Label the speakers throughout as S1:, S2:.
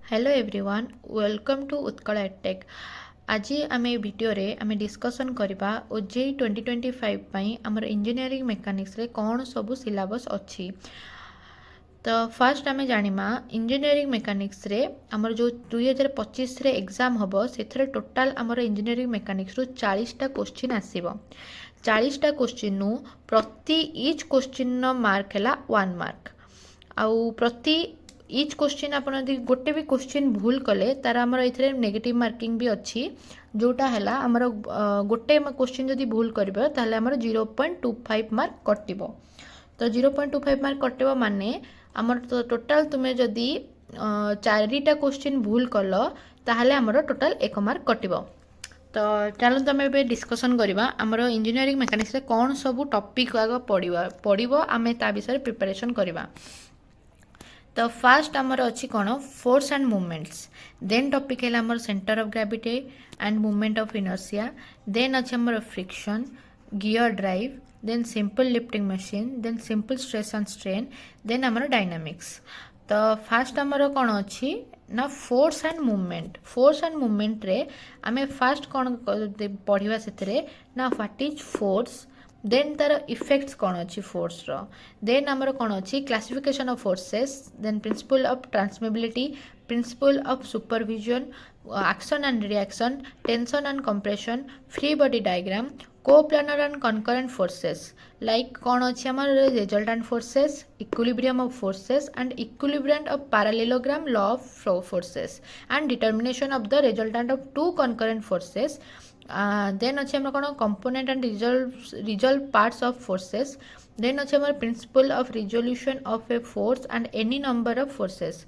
S1: Hello everyone welcome to Utkal edtech. आज आम video आम डिस्कसन करवा ओजेई 2025 आमर इंजीनियरिंग मेकानिक्स रे कौन सब सिलेबस अच्छी। तो फास्ट आम जाना इंजीनियरिंग मेकानिक्स रे आमर जो 2025 रे एग्जाम हम से टोटाल आमर इंजीनियरिंग मेकानिक्स रु 40टा क्वेश्चन आसीबो। 40टा क्वेश्चन नु प्रति इच क्वेश्चन मार्क है 1 मार्क। आउ प्रति इच क्वेश्चन आप गोटे भी क्वेश्चन भूल कले तार आमर ये नेगेटिव मार्किंग भी अच्छी जोटा है आमर गोटे क्वेश्चन जदि भूल कर 0.25 मार्क कटिबो। तो 0.25 मार्क कटिबो माने आमर टोटाल तुम्हें जदि 4टा क्वेश्चन भूल कल ताहले आमर टोटाल 1 मार्क कटिबो। तो चलो तुम ए डिस्कसन करवा आमर इंजीनियरिंग मेकानिक्स रे कौन सब टॉपिक आग पड़ो आम ता विषय प्रिपरेशन करवा। तो फास्ट आमर अच्छी कौन force and movements, then topic है आमर centre of gravity and movement of inertia, then अच्छे आमर friction, gear drive, then simple lifting machine, then simple stress and strain, then आमर डायनामिक्स। तो फास्ट आमर कौन अच्छी ना फोर्स एंड मूवमेंट रे आमे फास्ट कौन पढ़ा से ना व्हाट इज फोर्स, देन तार इफेक्ट्स कौन अच्छी फोर्स रो, देन आमर कौन अच्छी classification of forces, then principle of transmissibility, principle of supervision, action and reaction, tension and compression, free body diagram, coplanar and concurrent forces like कौन अच्छी आमर resultant forces, equilibrium of forces and equilibrium of parallelogram law of forces and determination of the resultant of two concurrent forces. Then अच्छे आम कौन component and resolved parts of forces, then अच्छे आम principle of resolution of a force and any number of forces,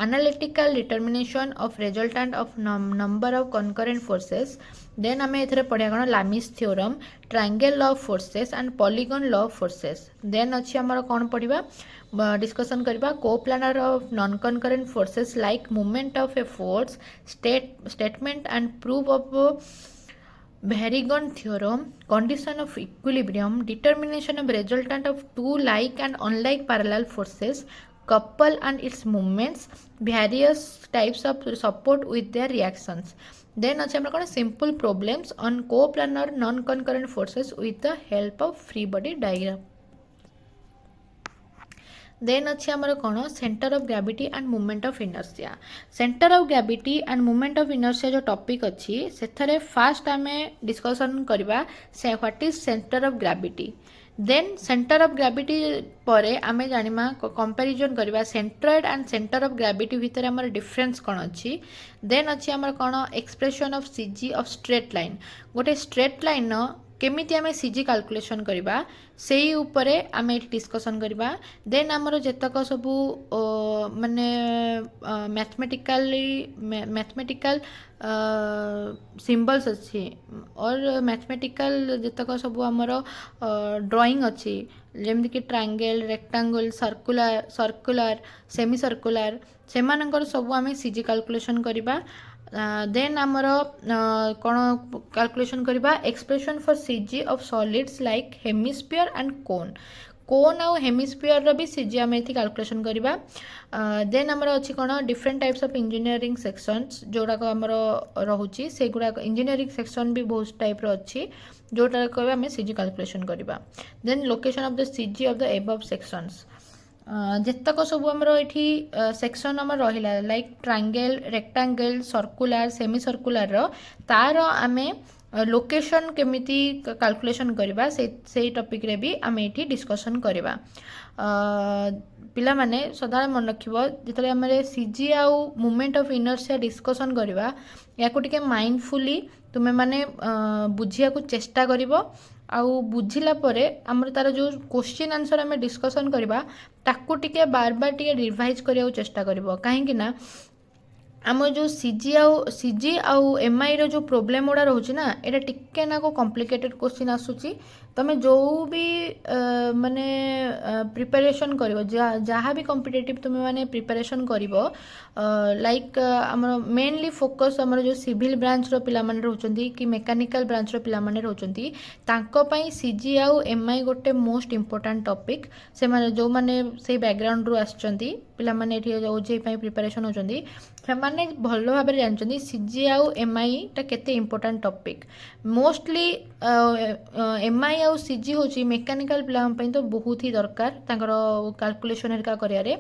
S1: analytical determination of resultant of number of concurrent forces, then आम ए पढ़ा कौन Lami's theorem, triangle law of forces and polygon law of forces, then अच्छे आम कौन पढ़ा discussion करवा coplanar of non concurrent forces like movement of a force, statement and proof of Varigon theorem, condition of equilibrium, determination of resultant of two like and unlike parallel forces, couple and its movements, various types of support with their reactions. Then अच्छे हम simple problems on coplanar non-concurrent forces with the help of free body diagram. Then अच्छे आमर कौन centre of gravity and movement of inertia. Centre of gravity and movement of inertia जो topic अच्छी से first आम discussion करवा what is centre of gravity, then centre of gravity पर आम जाना कंपैरिजन करवा centroid and centre of gravity भितर आमर डिफरेंस कौन अच्छी, देन अच्छी आमर कौन expression of CG of straight line, गोटे स्ट्रेट लाइन केमिति आमे सीजी कैलकुलेशन करवा से ऊपर आम ये डिस्कसन करवा। देन आमर जेतक सबू माने मैथमेटिकल सिम्बल्स अच्छी और मैथमेटिकल जेतक सबू आमर ड्राइंग अच्छी जमती कि triangle, rectangle, circular, semi circular से सबू आम सीजी कैलकुलेशन करवा। देन आमर कौन कैलकुलेशन करवा expression for CG of solids like hemisphere and कोन आउ हेमिस्फीयर भी सीजी आम ये कैलकुलेशन करवा। देन आमर अच्छी कौन different types of engineering sections जोड़ाक आमर रोचे से गुड़ाक इंजीनियरिंग सेक्शन भी बहुत टाइप अच्छी जोटा कह आम सीजी कैलकुलेशन करवा। Then location of the CG of the above sections जेतक सब आमर ये सेक्शन आम रहा like triangle, rectangle, circular, semi circular तार आमे लोकेशन केमिति कैलकुलेशन करवा से टॉपिक रे भी आम ये डिस्कसन करवा। पिला माने सदा मन रखिबो जितले आमे सीजी आउ मूवमेंट ऑफ इनर्शिया डिस्कसन करवा या को टिके माइंडफुली तुमे माने बुझिया को चेष्टा करिवो आउ बुझिला परे आमर तार जो क्वेश्चन आंसर आम डिस्कसन करवा ताकू टिके बार बार टिके रिवाइज करिया चेष्टा करिवो काहेकि ना आम जो सीजी आउ एमआई रो जो प्रोब्लेम गुड़ा रोचे ना ये टिके ना को कॉम्प्लिकेटेड क्वेश्चन आसूची तमे जो भी माने प्रिपरेशन करिवो जहाँ भी कॉम्पिटिटिव तुम माने प्रिपरेशन करिवो लाइक हमर मेनली फोकस हमर जो सिविल ब्रांच रो पिला माने रहउचंती कि मैकेनिकल ब्रांच रो पिला माने रहउचंती तांको पई सीजी आउ एमआई गोटे मोस्ट इंपोर्टेंट टॉपिक से माने जो माने से बैकग्राउंड रू आछंती पिला माने एठी ओजे पई प्रिपरेशन होचंती ସେମାନେ ଭଲ ଭାବରେ ଜାଣିଛନ୍ତି ସିଜି ଆଉ ଏମ୍ଆଇ ଟା କେତେ ଇମ୍ପୋର୍ଟାଣ୍ଟ ଟପିକ୍ ମୋଷ୍ଟଲି ଏମ୍ଆଇ ଆଉ ସିଜି ହେଉଛି ମେକାନିକାଲ ପିଲାଙ୍କ ପାଇଁ ତ ବହୁତ ହି ଦରକାର ତାଙ୍କର କାଲକୁଲେସନ୍ ହେରିକା କରିବାରେ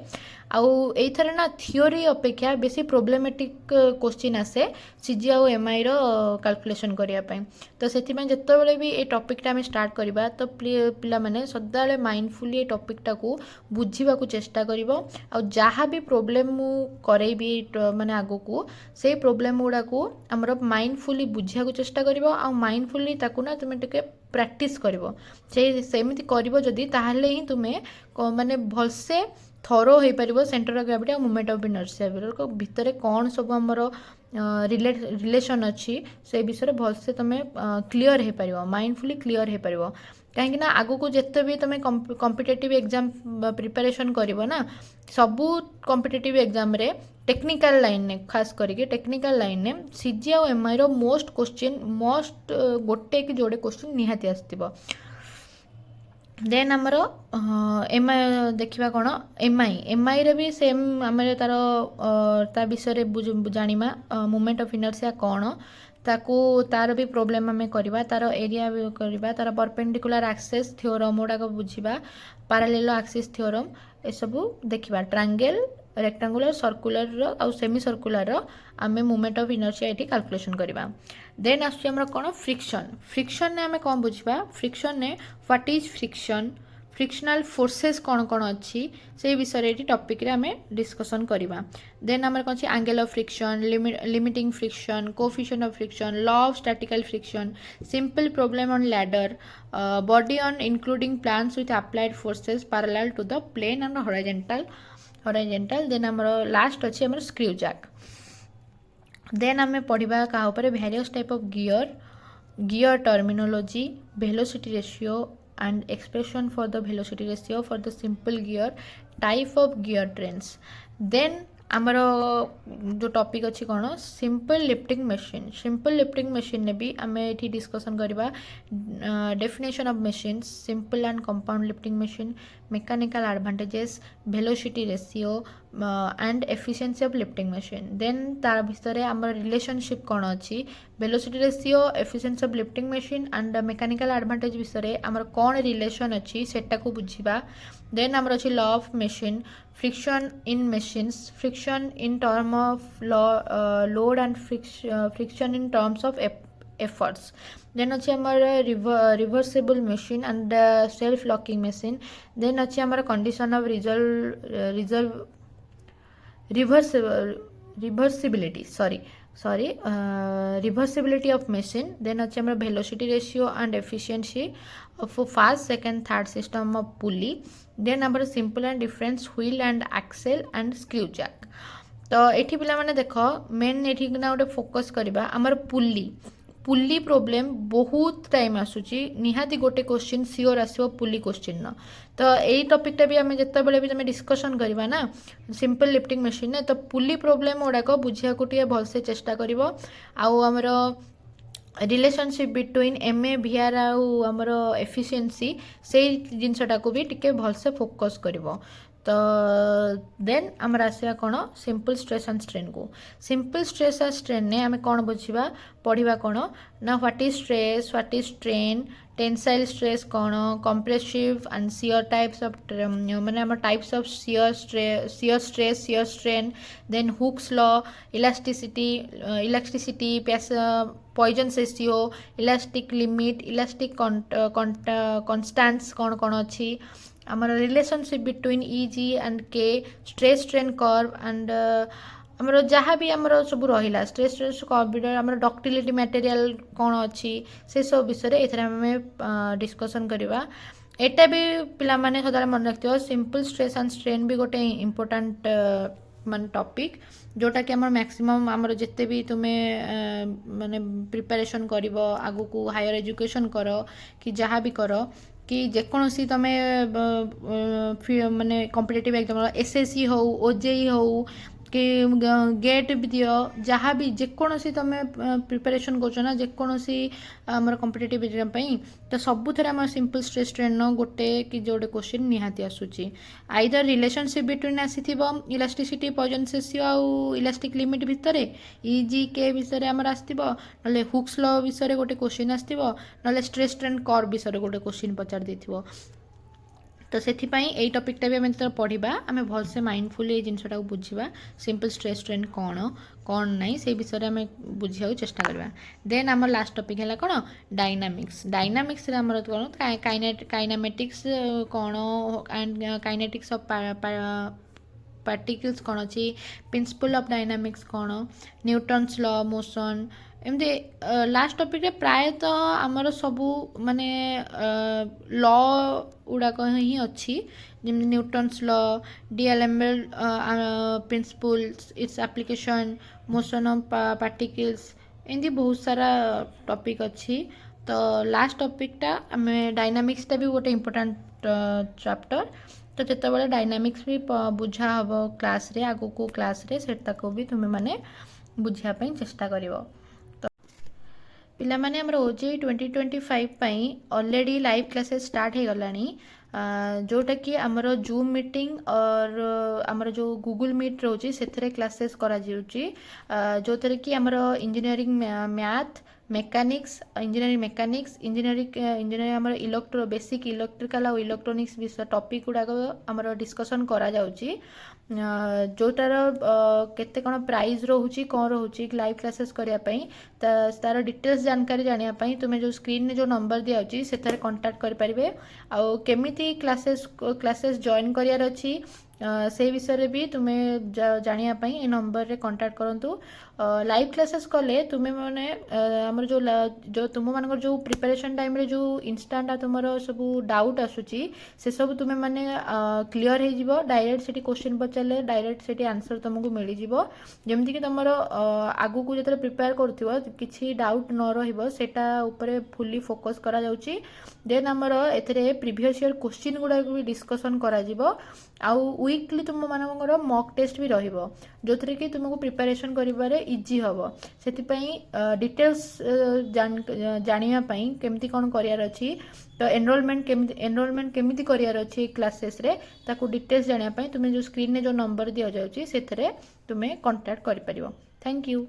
S1: ଆଉ ଏଇଥରେ ନା ଥିଓରି ଅପେକ୍ଷା ବେଶୀ ପ୍ରୋବ୍ଲେମେଟିକ୍ କୋଶ୍ଚିନ୍ ଆସେ ସିଜି ଆଉ ଏମ୍ଆଇର କାଲକୁଲେସନ୍ କରିବା ପାଇଁ ତ ସେଥିପାଇଁ ଯେତେବେଳେ ବି ଏ ଟପିକ୍ଟା ଆମେ ଷ୍ଟାର୍ଟ କରିବା ତ ପିଲାମାନେ ସଦାବେଳେ ମାଇଣ୍ଡଫୁଲି ଏ ଟପିକ୍ଟାକୁ ବୁଝିବାକୁ ଚେଷ୍ଟା କରିବ ଆଉ ଯାହା ବି ପ୍ରୋବ୍ଲେମ୍ ମୁଁ କରେଇବି ମାନେ ଆଗକୁ ସେଇ ପ୍ରୋବ୍ଲେମ୍ ଗୁଡ଼ାକୁ ଆମର ମାଇଣ୍ଡଫୁଲି ବୁଝିବାକୁ ଚେଷ୍ଟା କରିବ ଆଉ ମାଇଣ୍ଡଫୁଲି ତାକୁ ନା ତୁମେ ଟିକେ ପ୍ରାକ୍ଟିସ୍ କରିବ ସେମିତି କରିବ ଯଦି ତାହେଲେ ହିଁ ତୁମେ ମାନେ ଭଲସେ ଥରୋ ହେଇପାରିବ ସେଣ୍ଟର ଅଫ୍ ଗ୍ରାଭିଟି ଆଉ ମୁଭମେଣ୍ଟ ଅଫ୍ ଇନର୍ସିଆ ଭିତରେ କ'ଣ ସବୁ ଆମର ରିଲେସନ୍ ଅଛି ସେ ବିଷୟରେ ଭଲସେ ତୁମେ କ୍ଲିଅର୍ ହେଇପାରିବ ମାଇଣ୍ଡଫୁଲି କ୍ଲିଅର୍ ହେଇପାରିବ କାହିଁକି ନା ଆଗକୁ ଯେତେ ବି ତୁମେ କମ୍ପିଟେଟିଭ୍ ଏକ୍ଜାମ୍ ପ୍ରିପାରେସନ୍ କରିବ ନା ସବୁ କମ୍ପିଟେଟିଭ୍ ଏକ୍ଜାମ୍ରେ टेक्निकल लाइन ने खास करके टेक्निकल लाइन ने सीजी और एमआई रो मोस्ट क्वेश्चन गोटे कि जोड़े क्वेश्चन निहाती आसथिबो देन आमर एमआई देखा कौन एमआई रे भी सेम आम तार विषय जानिमा मूवमेंट ऑफ इनर्शिया कौन ताकू तार भी प्रोब्लेम आम करवा तार एरिया भी करवा तार परपेंडिकुलर एक्सेस थ्योरम गुड़ाक बुझा पैरेलल एक्सिस थ्योरम ए सबू देखा ट्रायंगल रेक्टांगुलर सर्कुलर आउ सेमी सर्कुलर आम मूवमेंट ऑफ इनर्शिया ये कैलकुलेशन करवा देन आम कौन फ्रिक्शन ने आम कौन बुझा फ्रिक्शन ने what is friction frictional forces कौन कौन अच्छी से विषय ये टॉपिक रे आमे डिस्कशन करवा देन आम कौन angle of friction limiting friction coefficient of friction law of statical friction simple problem on ladder body on including planes with applied forces parallel to the plane and horizontal then आमर last अच्छी आमर screw jack then आम पढ़ा क्या various type of gear terminology velocity ratio and expression for the velocity ratio for the simple gear type of gear trains then आमर जो topic अच्छी कौन सिंपल लिफ्टिंग मशीन ने भी आम ये डिस्कसन करवा definition of machine simple and compound lifting machine mechanical advantages velocity ratio and efficiency of lifting machine then तार भितर आमर रिलेशनशिप कौन अच्छी velocity ratio efficiency of lifting machine and mechanical advantage विषय आमर कौन रिलेशन अच्छी सेटा को बुझा देन आमर अच्छी law of machine friction in machines friction in term of load and friction in terms of efforts then अच्छे आमर reversible machine and self locking machine then अच्छे आमर condition of reversibility of machine then अच्छे आमर velocity ratio and efficiency of first second third system of pulley then आमर simple and difference wheel and axle and screw jack तो ये पिला माने देख मेन ये गोटे फोकस करवा आमर पुली प्रोब्लेम बहुत टाइम आसूची निहाती गोटे क्वेश्चन सियोर आसो पुली क्वेश्चन न तो यही टॉपिकटा भी आम जिते भी तुम डिस्कसन करवा ना सिंपल लिफ्टिंग मशीन ने तो पुली प्रोब्लेम गुड़ाक बुझा भलसे चेष्टा कर आमर रिलेशनशिप बिटवीन एमए वीआर आमर एफिशिएंसी से जिनसटा को भी टिके भलसे फोकस करिवो तो देन आमर आसवा कौन सिंपल स्ट्रेस एंड स्ट्रेन को सिंपल स्ट्रेस एंड स्ट्रेन ने आम कौन बुझा पढ़ा कौन ना what is stress what is strain tensile stress कौन compressive and shear types of माने आम types of shear stress shear strain then Hooke's law elasticity Poisson ratio elastic limit elastic constants कौन कौन अच्छी आमर relationship between E and K stress strain curve and आमर जहाँ भी आमर सब रहा स्ट्रेस स्ट्रेस कर्व आमर डक्टिलिटी मटेरियल कौन अच्छी से सब विषय ये आम डिस्कसन करवा एटा भी पिला माने सदा मन रखियो सिंपल स्ट्रेस एंड स्ट्रेन भी गोटे इम्पोर्टेंट ମାନେ ଟपिक जोटा कि आमर मैक्सिमम आमर जिते भी तुम्हें माने प्रिपरेशन करिवो आगु को हायर एजुकेशन करो कि जहाँ भी करो कि जेकोसी तुम माने कॉम्पिटिटिव एग्जाम एसएससी हो ओजेई हो कि गेट भी दियो जहाँ भी जेकोसी तुम प्रिपरेशन करना जेकोसी आमर कॉम्पिटिटिव एग्जाम तो सबुथ आम सिंपल स्ट्रेस ट्रेन गोटे कि जोटे क्वेश्चन निहाती आसूची आइदर रिलेशनशिप बिटवीन आसी इलास्टिसिटी पॉइजनस रेशियो आउ इलास्टिक लिमिट भितर इजी के विषय आमर आसो ना हुक्स लॉ विषय गोटे क्वेश्चन आसो ना स्ट्रेस ट्रेन कर्व विषय गोटे क्वेश्चन पचार देथिबो तो से यही टॉपिकटा भी आम जो पढ़ा आम भलसे माइंडफुल ये जिनटा बुझा सिंपल स्ट्रेस ट्रेन कौन नहीं से विषय आम बुझा चेष्टा करवा देन आम लास्ट टॉपिक है कौन डायनामिक्स आमर कौन काइनेमेटिक्स कौन एंड काइनेटिक्स ऑफ पार्टिकल्स कौन अच्छी प्रिंसिपल ऑफ डायनामिक्स कौन न्यूटन्स लॉ मोशन एमती लास्ट टॉपिक रे प्रायतः आमर सबू माने लॉ गुड़ाक ही अच्छी जमी न्यूटन्स लॉ डीएलएमएल principles it's application motion of particles एमती बहुत सारा टॉपिक अच्छी तो लास्ट टॉपिकटा आम डायनामिक्सटा भी गोटे इम्पोर्टेंट चैप्टर तो जिते डायनामिक्स भी बुझा हम क्लास रे आगु को क्लास रे सेटा को भी तुम्हें माने बुझापी चेष्टा करिवो पिला माने हमर ओजेई 2025 पई ऑलरेडी लाइव क्लासेस स्टार्ट हो गलानी जोटा कि आमर जूम मीटिंग और आमर जो गूगल मीट रोची से क्लासेस करा जाउची जो थरे कि आमर इंजीनियरिंग मैथ मेकानिक्स इंजीनियरिंग आमर इलेक्ट्रो बेसिक इलेक्ट्रिकल और इलेक्ट्रोनिक्स विषय टॉपिक गुड़ाक आमर डिस्कशन करा जाउची जोटार केते कौन प्राइज रोची कौन रोची लाइव क्लासेस करने तार डिटेल्स जानकारी जानापी तुम्हें जो स्क्रीन जो नंबर दिखाई से कांटेक्ट करें आउ केमी क्लासेस जॉइन करार अच्छी से विषय भी तुम्हें जानापी ये नंबर रे कांटेक्ट करूँ लाइव क्लासेस कले तुम्हें मैंने आमर जो तुम मान जो प्रिपरेशन टाइम रे जो इंस्टाटा तुम सब डाउट आसूची से सब तुम्हें माने क्लीयर हो डायरेक्ट से क्वेश्चन पचारे डायरेक्ट से आंसर तुमको मिल जमती कि तुम आगु को जो प्रिपेयर कर किसी डाउट न रहा फुली फोकस करा जाउची देन आमर एथरे प्रीवियस ईयर क्वेश्चन गुड़ा भी डिस्कशन करा आउ वीकली तुम मानकर मॉक टेस्ट भी रहिबो जो थरे कि तुमको प्रिपरेशन करिबारे इजी हबो सेतिपई डिटेल्स जानिया पई केमती कोन करियार अछि तो एनरोलमेंट केमिति करियार अछि क्लासेस रे ताकू डिटेल्स जानिया पई तुमे जो स्क्रीन ने जो नंबर दिया जाउची सेथरे तुमे कांटेक्ट करि परिबो थैंक यू।